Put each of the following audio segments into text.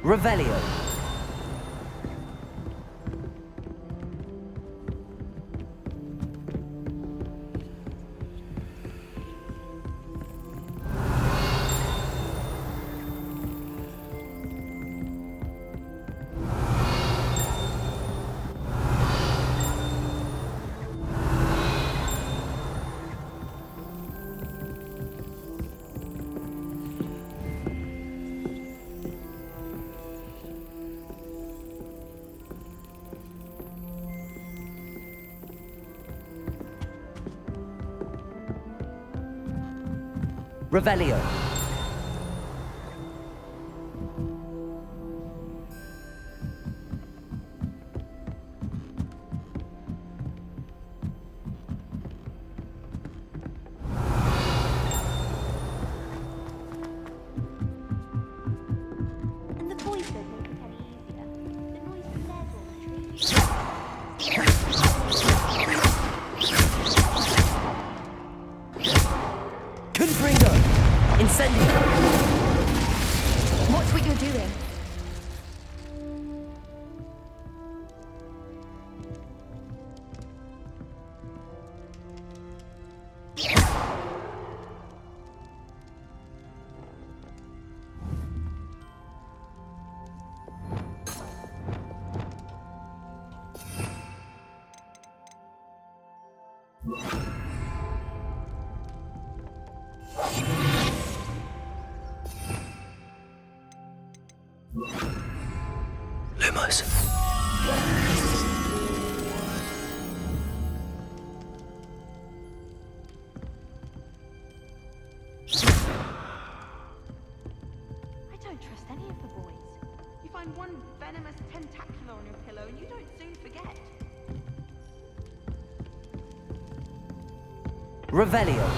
Revelio. Revelio. And the voice don't make it any easier. The noise flares all the trees. Confringo. Incendio. Watch what you're doing. Lumos. I don't trust any of the boys. You find one venomous tentacular on your pillow and you don't soon forget. Revelio.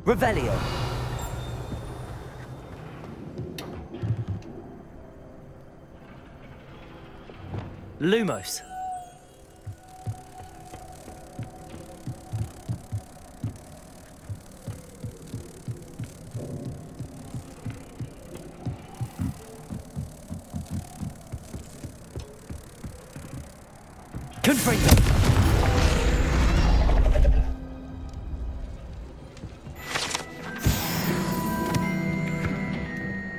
Revelio. Lumos. Confringo.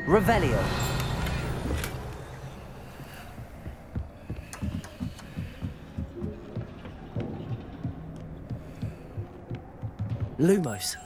Revelio. Lumos.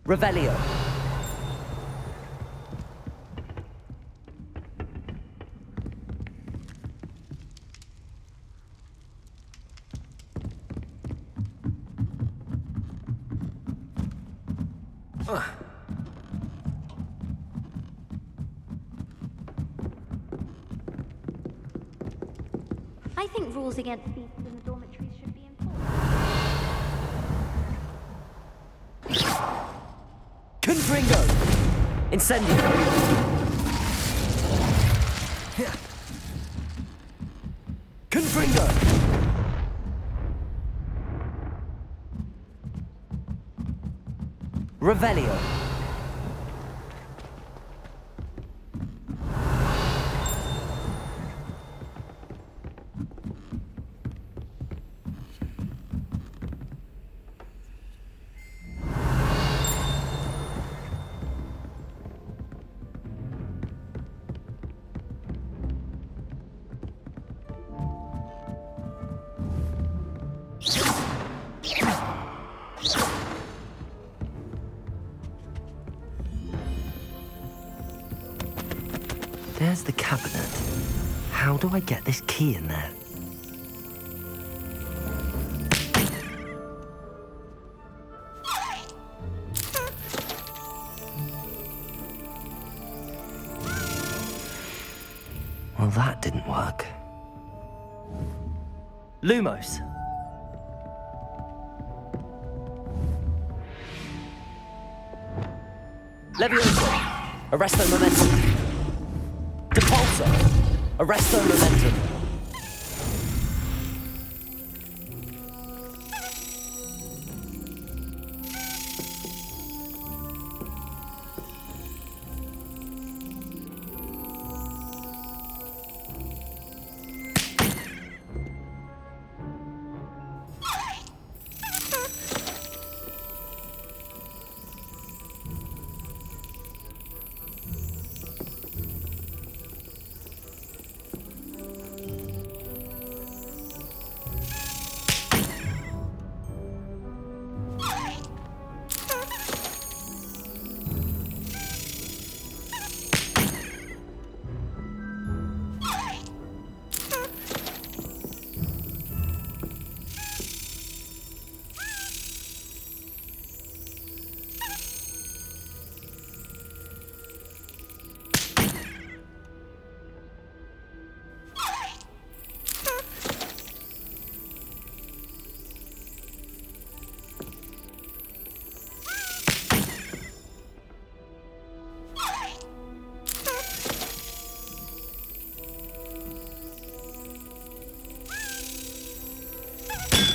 Revelio. I think rules against beasts in the dormitories should be enforced. Incendio. Confringo. Revelio. There's the cabinet. How do I get this key in there? Well, that didn't work. Lumos. Levioso. Arresto momentum. Depulso. Arresto momentum.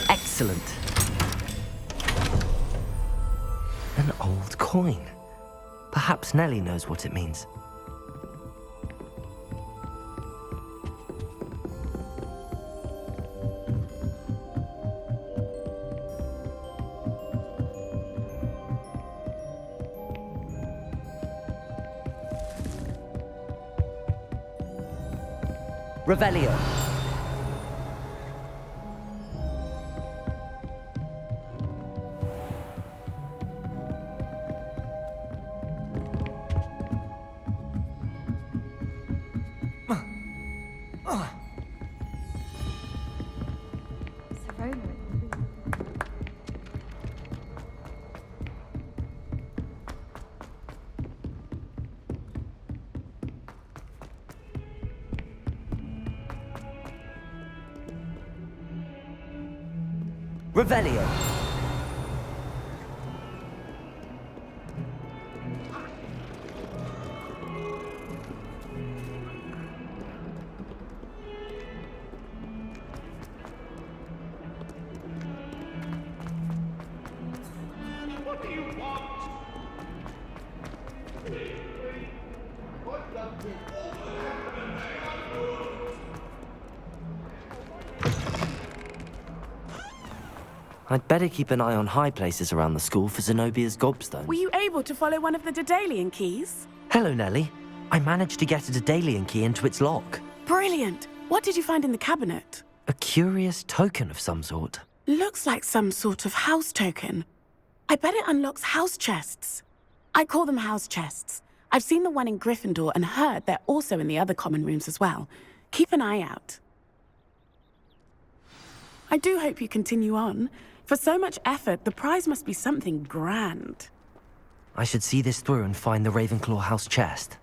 Excellent. An old coin. Perhaps Nellie knows what it means. Revelio. Revelio. What do you want? I'd better keep an eye on high places around the school for Zenobia's gobstone. Were you able to follow one of the Daedalian keys? Hello, Nellie. I managed to get a Daedalian key into its lock. Brilliant! What did you find in the cabinet? A curious token of some sort. Looks like some sort of house token. I bet it unlocks house chests. I call them house chests. I've seen the one in Gryffindor and heard they're also in the other common rooms as well. Keep an eye out. I do hope you continue on. For so much effort, the prize must be something grand. I should see this through and find the Ravenclaw house chest.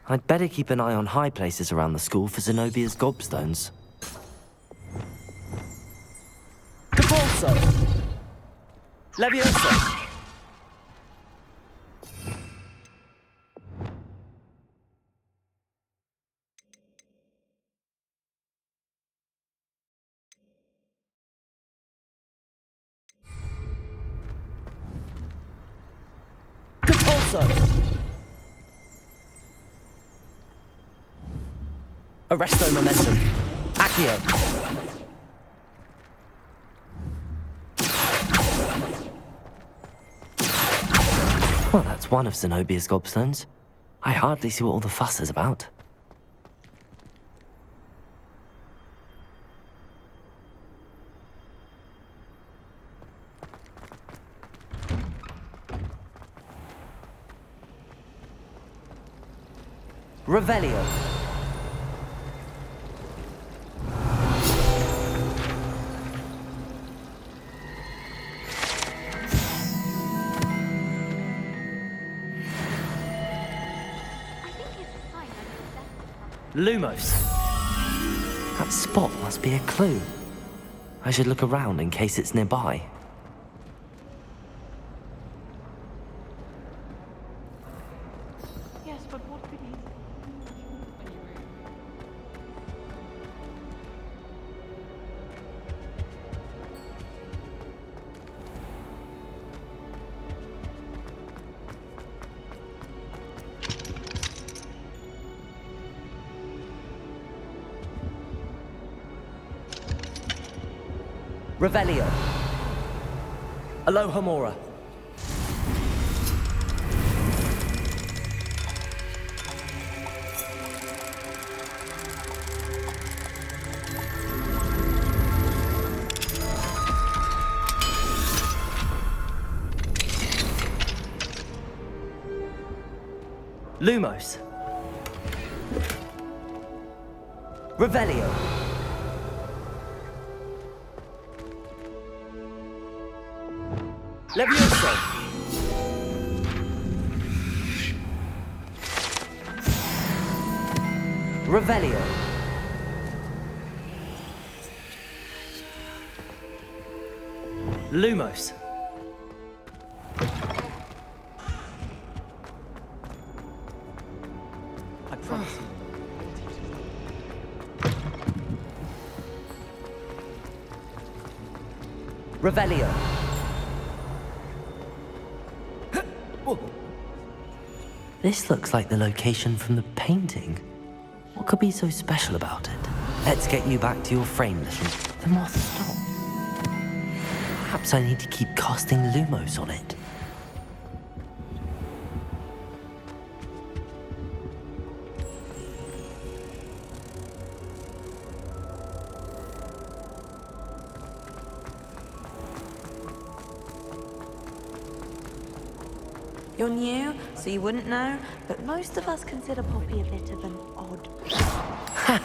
I'd better keep an eye on high places around the school for Zenobia's gobstones. Capulso! Levioso! Capulso! Arresto momentum. Accio. Well, that's one of Zenobia's gobstones. I hardly see what all the fuss is about. Revelio. Lumos. That spot must be a clue. I should look around in case it's nearby. Yes, but what could he... Revelio. Alohomora. Lumos. Revelio. Levioso. Revelio. Lumos. I promise you. Revelio. This looks like the location from the painting. What could be so special about it? Let's get you back to your frame, little. The moth stopped. Perhaps I need to keep casting Lumos on it. You're new, so you wouldn't know, but most of us consider Poppy a bit of an odd... Ha!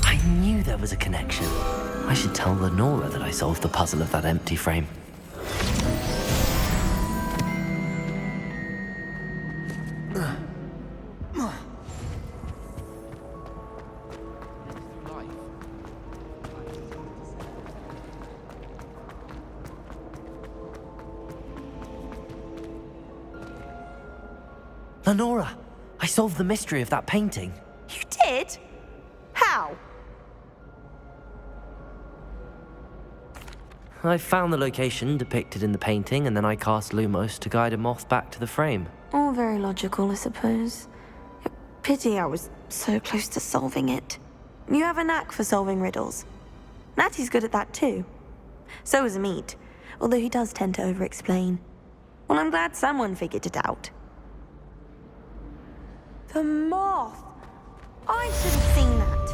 I knew there was a connection. I should tell Lenora that I solved the puzzle of that empty frame. Lenora, I solved the mystery of that painting. You did? How? I found the location depicted in the painting, and then I cast Lumos to guide a moth back to the frame. All very logical, I suppose. Pity I was so close to solving it. You have a knack for solving riddles. Natty's good at that too. So is Amit, although he does tend to over-explain. Well, I'm glad someone figured it out. The moth! I should have seen that.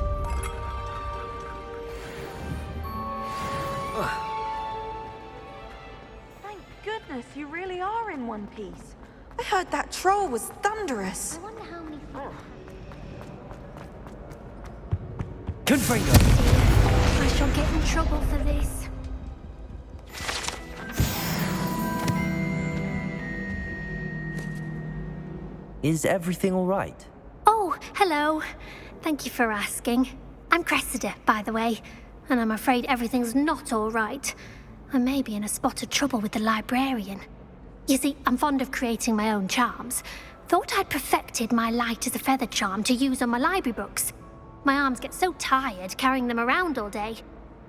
Thank goodness, you really are in one piece. I heard that troll was thunderous. I wonder how many footpaths. Confringo. I shall get in trouble for this. Is everything all right? Oh, Hello. Thank you for asking. I'm Cressida, by the way, and I'm afraid everything's not all right. I may be in a spot of trouble with the librarian. You see, I'm fond of creating my own charms. Thought I'd perfected my light as a feather charm to use on my library books. My arms get so tired carrying them around all day.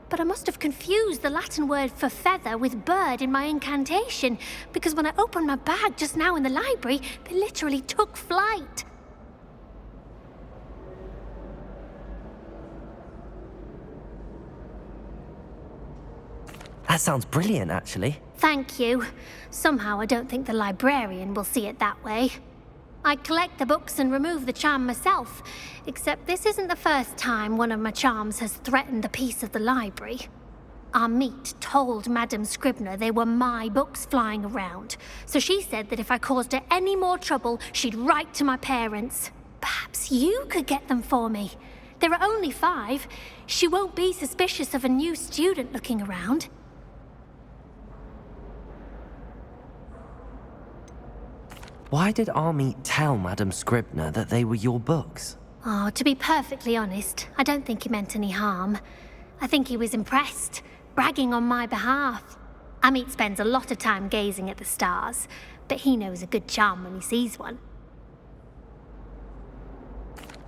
But I must have confused the Latin word for feather with bird in my incantation, because when I opened my bag just now in the library, they literally took flight. That sounds brilliant, actually. Thank you. Somehow I don't think the librarian will see it that way. I collect the books and remove the charm myself, except this isn't the first time one of my charms has threatened the peace of the library. Our meet told Madame Scribner they were my books flying around, so she said that if I caused her any more trouble, she'd write to my parents. Perhaps you could get them for me. There are only 5. She won't be suspicious of a new student looking around. Why did Army tell Madame Scribner that they were your books? Oh, to be perfectly honest, I don't think he meant any harm. I think he was impressed, bragging on my behalf. Amit spends a lot of time gazing at the stars, but he knows a good charm when he sees one.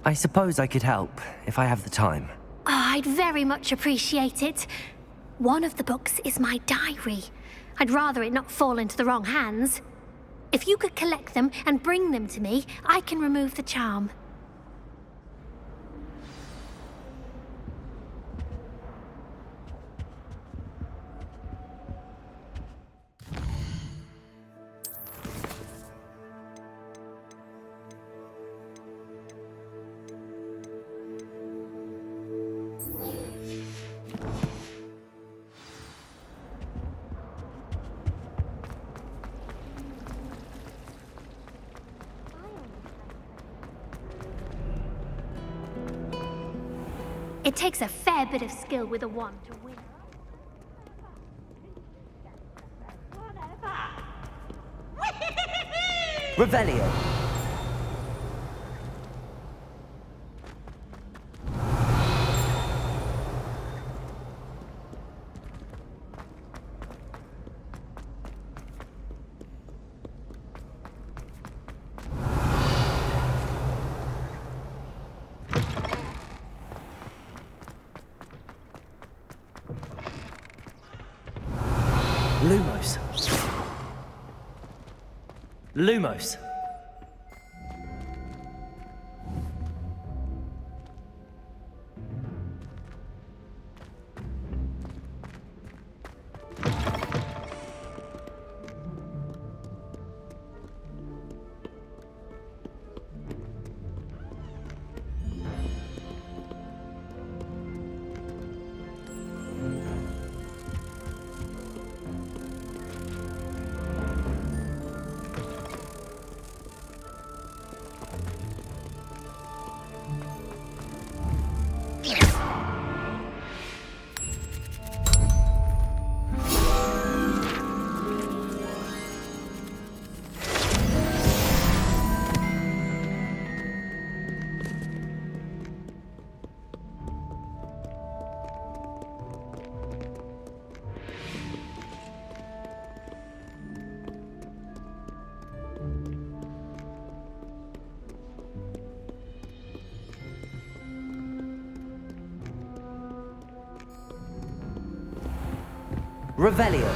I suppose I could help, if I have the time. Oh, I'd very much appreciate it. One of the books is my diary. I'd rather it not fall into the wrong hands. If you could collect them and bring them to me, I can remove the charm. It takes a fair bit of skill with a wand to win. Revelio. Lumos. Lumos. Revelio.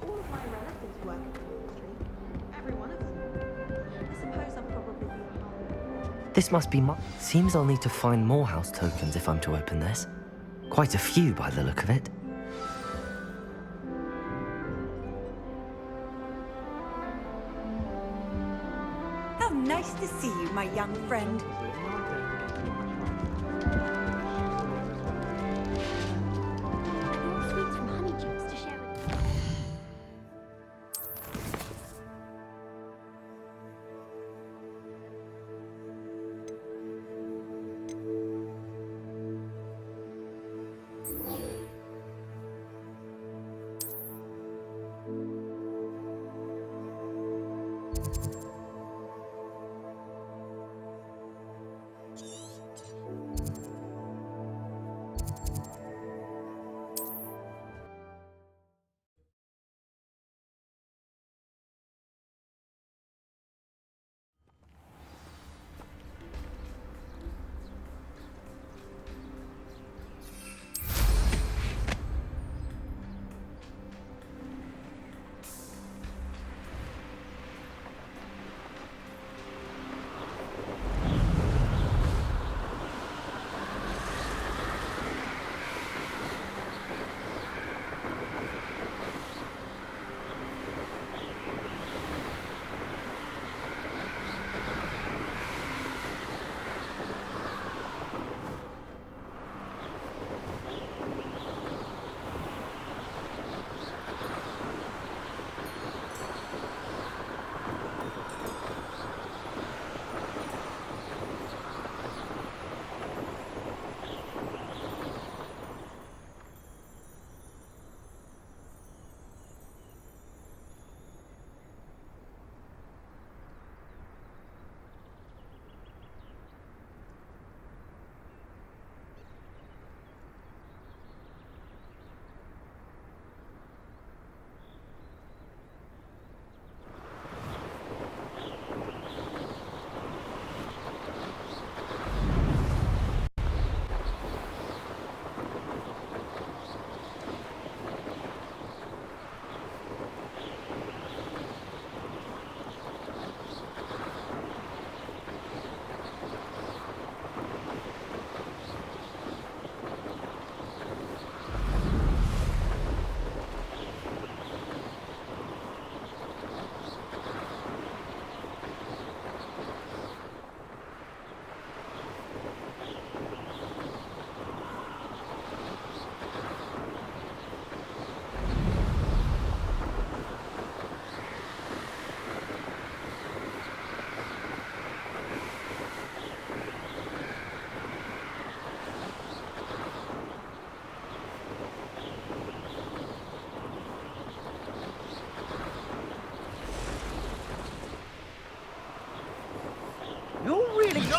All of my relatives work in the industry. Every one of them. I suppose I'm probably the anomaly. This must be Seems I'll need to find more house tokens if I'm to open this. Quite a few by the look of it. How nice to see you, my young friend. I brought sweets from Honeyjuice to share with you.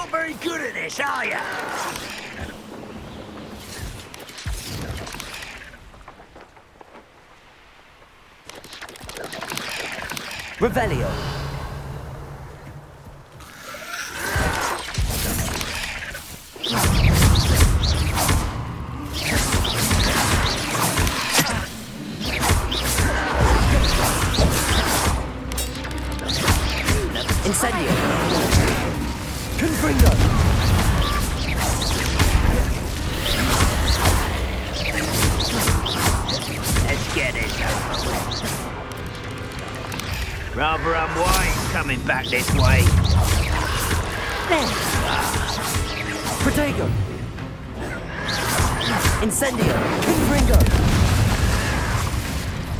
not very good at this, are you? Revelio. Incendio. Confringo. Let's get it over with. Rather unwise coming back this way. Protego. Incendio. Confringo.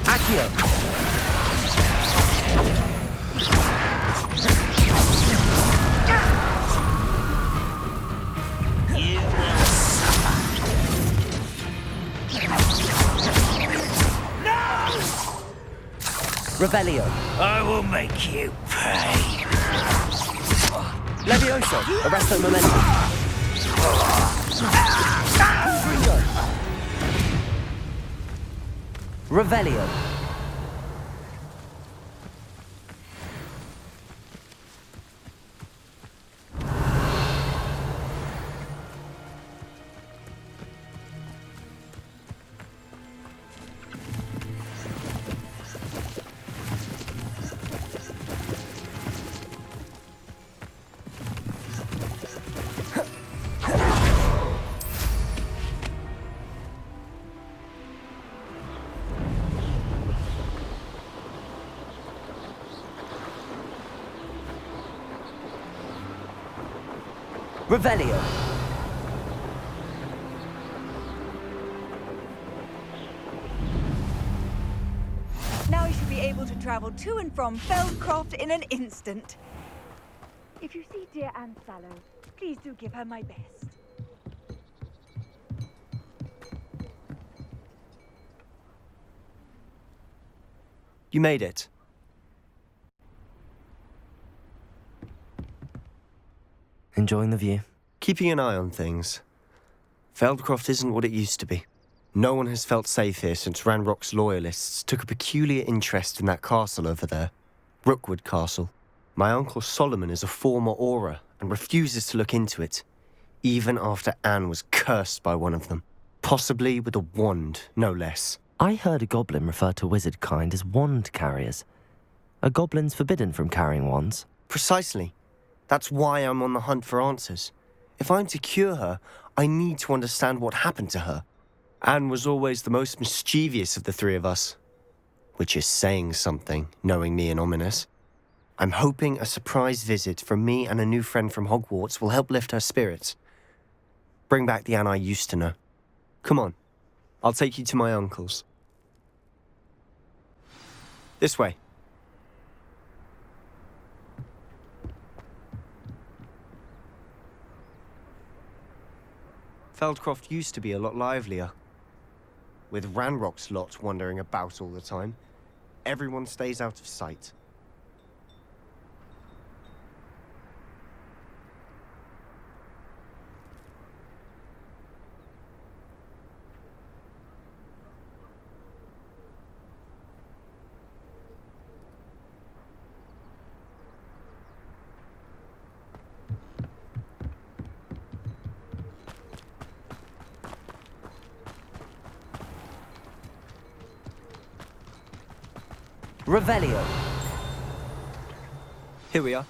Accio. Revelio. I will make you pay. Levioso. Arresto momentum. Confringo. Revelio. Revelio. Now you should be able to travel to and from Feldcroft in an instant. If you see dear Anne Sallow, please do give her my best. You made it. Enjoying the view? Keeping an eye on things. Feldcroft isn't what it used to be. No one has felt safe here since Ranrock's loyalists took a peculiar interest in that castle over there. Rookwood Castle. My uncle Solomon is a former Auror and refuses to look into it, even after Anne was cursed by one of them. Possibly with a wand, no less. I heard a goblin refer to wizard kind as wand carriers. Are goblins forbidden from carrying wands? Precisely. That's why I'm on the hunt for answers. If I'm to cure her, I need to understand what happened to her. Anne was always the most mischievous of the three of us. Which is saying something, knowing me and Ominous. I'm hoping a surprise visit from me and a new friend from Hogwarts will help lift her spirits. Bring back the Anne I used to know. Come on, I'll take you to my uncle's. This way. Feldcroft used to be a lot livelier. With Ranrock's lot wandering about all the time, everyone stays out of sight. Revelio. Here we are.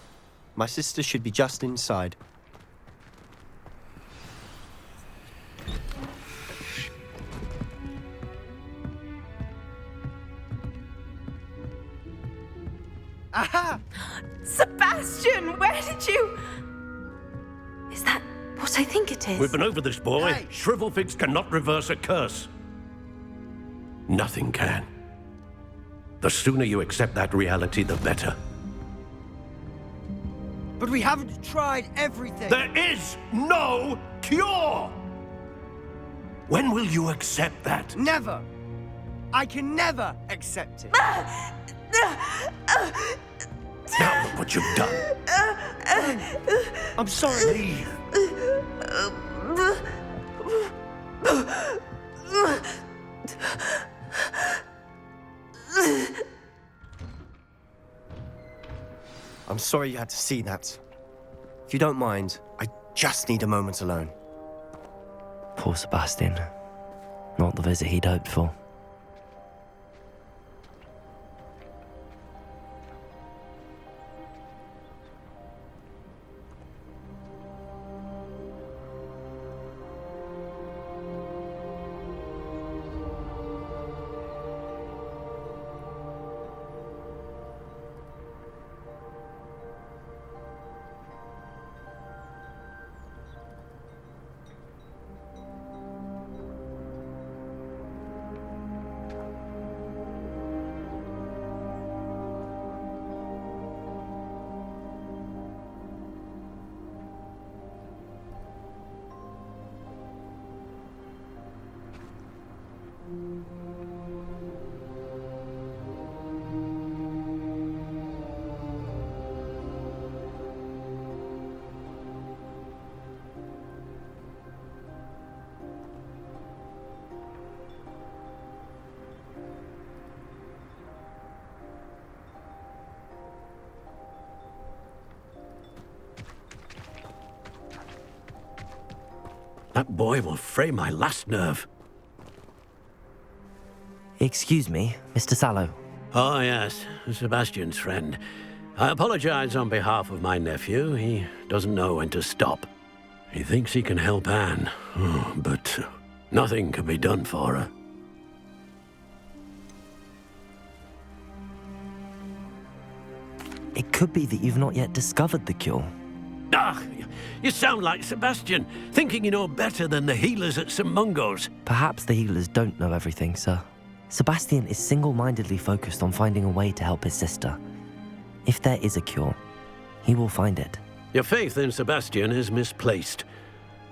My sister should be just inside. Aha! Sebastian, where did you... Is that what I think it is? We've been over this, boy. Hey. Shrivelfigs cannot reverse a curse. Nothing can. The sooner you accept that reality, the better. But we haven't tried everything. There is no cure! When will you accept that? Never. I can never accept it. Now look what you've done. I'm sorry. Leave. I'm sorry you had to see that. If you don't mind, I just need a moment alone. Poor Sebastian. Not the visit he'd hoped for. That boy will fray my last nerve. Excuse me, Mr. Sallow. Oh, yes, Sebastian's friend. I apologize on behalf of my nephew. He doesn't know when to stop. He thinks he can help Anne, but nothing can be done for her. It could be that you've not yet discovered the cure. Ah, you sound like Sebastian, thinking you know better than the healers at St. Mungo's. Perhaps the healers don't know everything, sir. Sebastian is single-mindedly focused on finding a way to help his sister. If there is a cure, he will find it. Your faith in Sebastian is misplaced.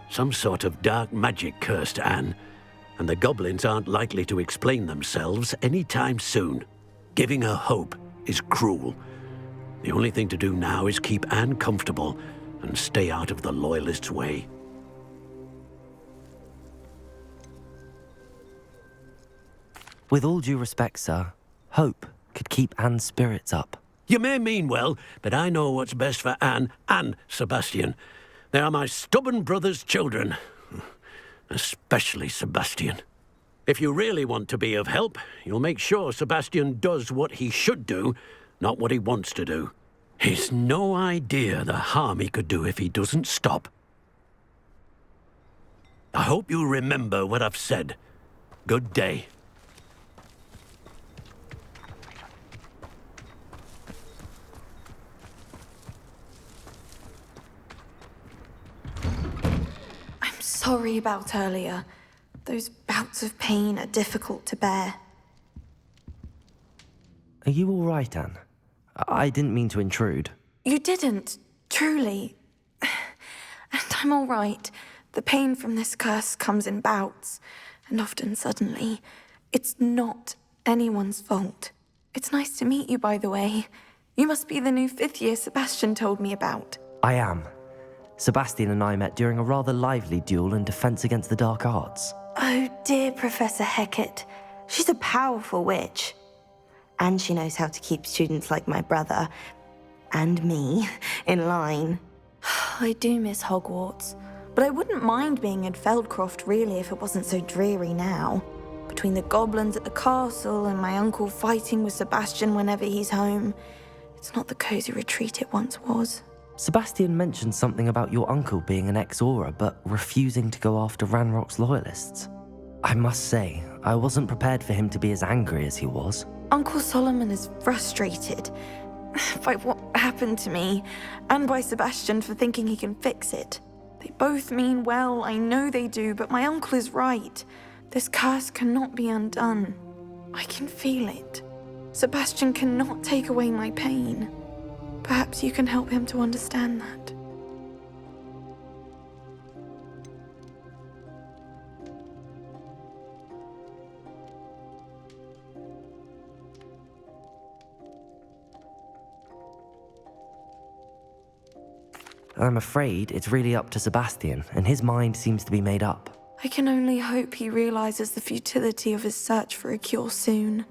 Some sort of dark magic cursed Anne, and the goblins aren't likely to explain themselves anytime soon. Giving her hope is cruel. The only thing to do now is keep Anne comfortable and stay out of the Loyalists' way. With all due respect, sir, hope could keep Anne's spirits up. You may mean well, but I know what's best for Anne and Sebastian. They are my stubborn brother's children. Especially Sebastian. If you really want to be of help, you'll make sure Sebastian does what he should do, not what he wants to do. He's no idea the harm he could do if he doesn't stop. I hope you remember what I've said. Good day. I'm sorry about earlier. Those bouts of pain are difficult to bear. Are you all right, Anne? I didn't mean to intrude. You didn't, truly. And I'm all right. The pain from this curse comes in bouts, and often suddenly. It's not anyone's fault. It's nice to meet you, by the way. You must be the new 5th year Sebastian told me about. I am. Sebastian and I met during a rather lively duel in defense against the dark arts. Oh, dear Professor Hecat. She's a powerful witch. And she knows how to keep students like my brother, and me, in line. I do miss Hogwarts, but I wouldn't mind being in Feldcroft, really, if it wasn't so dreary now. Between the goblins at the castle and my uncle fighting with Sebastian whenever he's home, it's not the cozy retreat it once was. Sebastian mentioned something about your uncle being an ex-Auror, but refusing to go after Ranrock's loyalists. I must say, I wasn't prepared for him to be as angry as he was. Uncle Solomon is frustrated by what happened to me, and by Sebastian for thinking he can fix it. They both mean well, I know they do, but my uncle is right. This curse cannot be undone. I can feel it. Sebastian cannot take away my pain. Perhaps you can help him to understand that. I'm afraid it's really up to Sebastian, and his mind seems to be made up. I can only hope he realizes the futility of his search for a cure soon.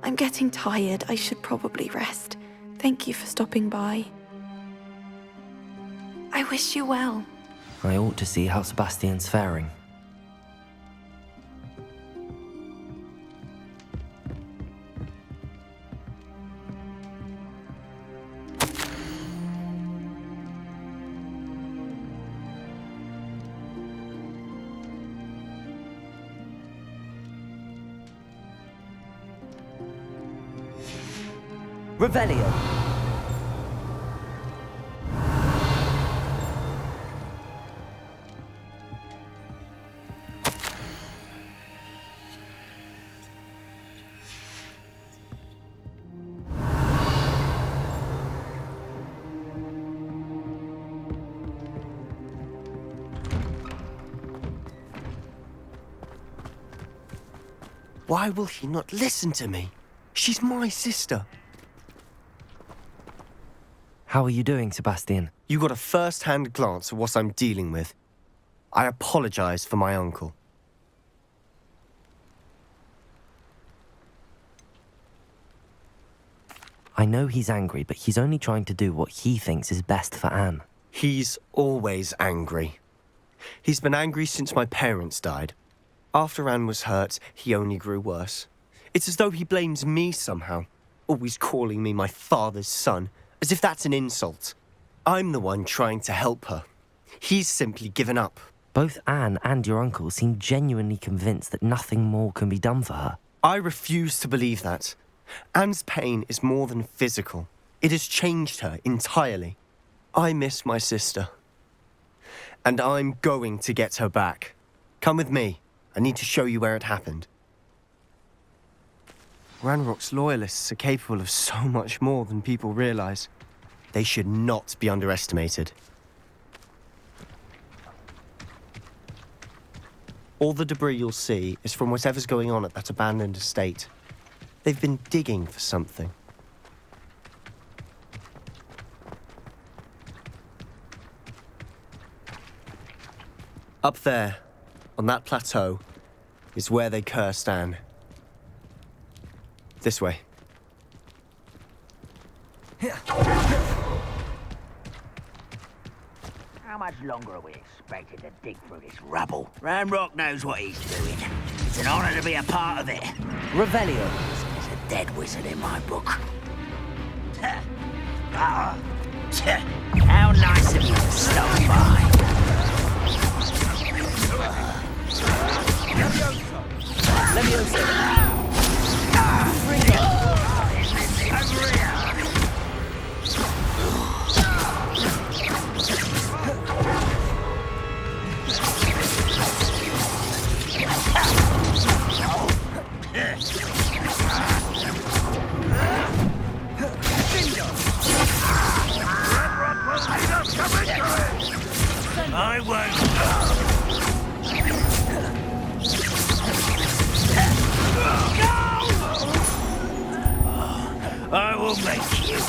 I'm getting tired. I should probably rest. Thank you for stopping by. I wish you well. I ought to see how Sebastian's faring. Revelio. Why will he not listen to me? She's my sister. How are you doing, Sebastian? You got a first-hand glance at what I'm dealing with. I apologize for my uncle. I know he's angry, but he's only trying to do what he thinks is best for Anne. He's always angry. He's been angry since my parents died. After Anne was hurt, he only grew worse. It's as though he blames me somehow, always calling me my father's son, as if that's an insult. I'm the one trying to help her. He's simply given up. Both Anne and your uncle seem genuinely convinced that nothing more can be done for her. I refuse to believe that. Anne's pain is more than physical. It has changed her entirely. I miss my sister. And I'm going to get her back. Come with me. I need to show you where it happened. Ranrock's loyalists are capable of so much more than people realize. They should not be underestimated. All the debris you'll see is from whatever's going on at that abandoned estate. They've been digging for something. Up there, on that plateau, is where they cursed Anne. This way. How much longer are we expected to dig through this rubble? Ranrock knows what he's doing. It's an honor to be a part of it. Revelio. There's a dead wizard in my book. How nice of you to stop by. Leviosa. I won't. I will make you.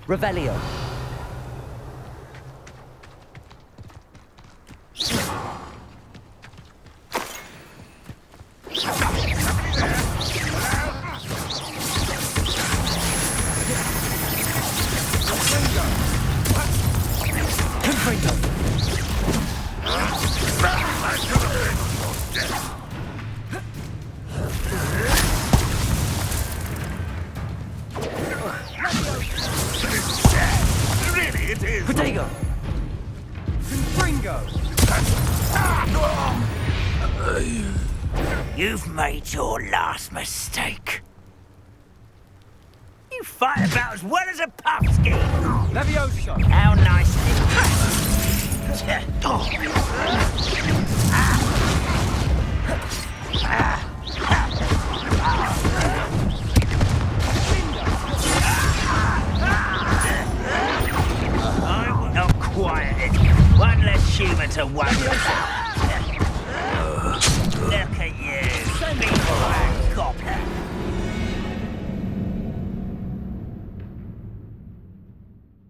Revelio. You've made your last mistake. You fight about as well as a pumpkin. Leviosa! How nice I will not quiet it. One less to worry about.